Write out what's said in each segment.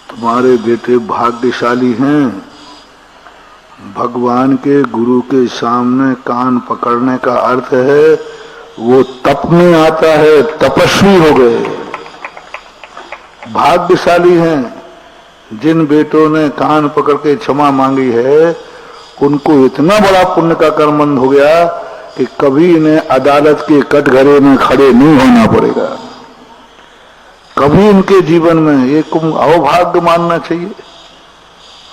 तुम्हारे बेटे भाग्यशाली हैं। भगवान के गुरु के सामने कान पकड़ने का अर्थ है वो तप में आता है, तपस्वी हो गए। भाग्यशाली हैं जिन बेटों ने कान पकड़ के क्षमा मांगी है, उनको इतना बड़ा पुण्य का कर्मबंध हो गया कि कभी इन्हें अदालत के कटघरे में खड़े नहीं होना पड़ेगा। कभी इनके जीवन में ये अवभाग्य मानना चाहिए।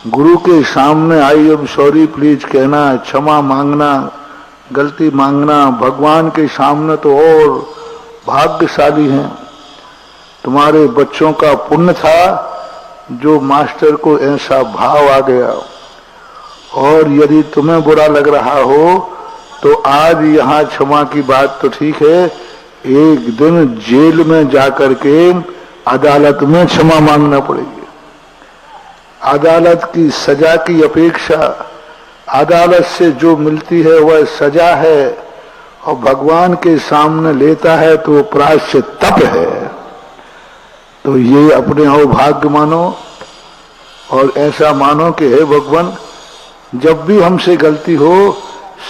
गुरु के सामने आई एम सॉरी प्लीज कहना, क्षमा मांगना, गलती मांगना, भगवान के सामने तो और भाग्यशाली हैं। तुम्हारे बच्चों का पुण्य था जो मास्टर को ऐसा भाव आ गया। और यदि तुम्हें बुरा लग रहा हो तो आज यहाँ क्षमा की बात तो ठीक है, एक दिन जेल में जाकर के अदालत में क्षमा मांगना पड़ेगी। अदालत की सजा की अपेक्षा अदालत से जो मिलती है वह सजा है, और भगवान के सामने लेता है तो प्रायश्चित तप है। तो ये अपने अवभाग्य मानो और ऐसा मानो कि हे भगवान, जब भी हमसे गलती हो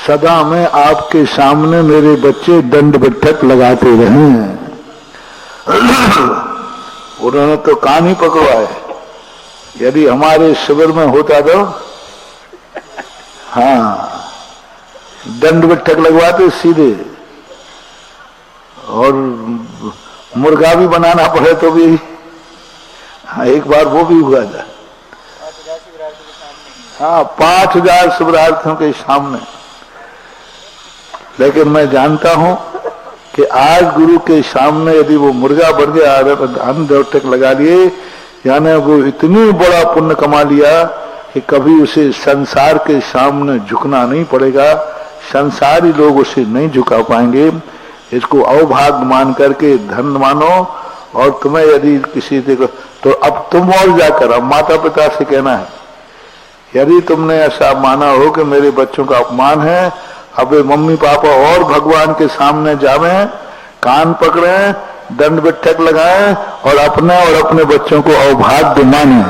सदा में आपके सामने मेरे बच्चे दंड बैठक लगाते रहे। उन्होंने तो कान ही पकड़वाए। यदि हमारे शिविर में होता तो हाँ दंड बैठक लगवाते सीधे, और मुर्गा भी बनाना पड़े तो भी। हाँ, एक बार वो भी हुआ था। हाँ, 5000 शिविरार्थियों के सामने। लेकिन मैं जानता हूं कि आज गुरु के सामने यदि वो मुर्गा बन गया, दंड बैठक लगा लिए, यानी वो इतनी बड़ा पुण्य कमा लिया कि कभी उसे संसार के सामने झुकना नहीं पड़ेगा। संसारी लोग उसे नहीं झुका पाएंगे। इसको अवभाग्य मान करके धन मानो। और तुम्हें यदि किसी देखो तो अब तुम और जाकर अब माता पिता से कहना है, यदि तुमने ऐसा माना हो कि मेरे बच्चों का अपमान है, अब मम्मी पापा और भगवान के सामने जावें, कान पकड़ें, दंड बैठक लगाएं और अपने बच्चों को अवभाग्य माने।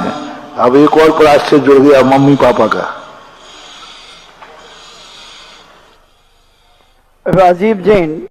अब एक और प्रायश्चित जुड़ गया मम्मी पापा का। राजीव जैन।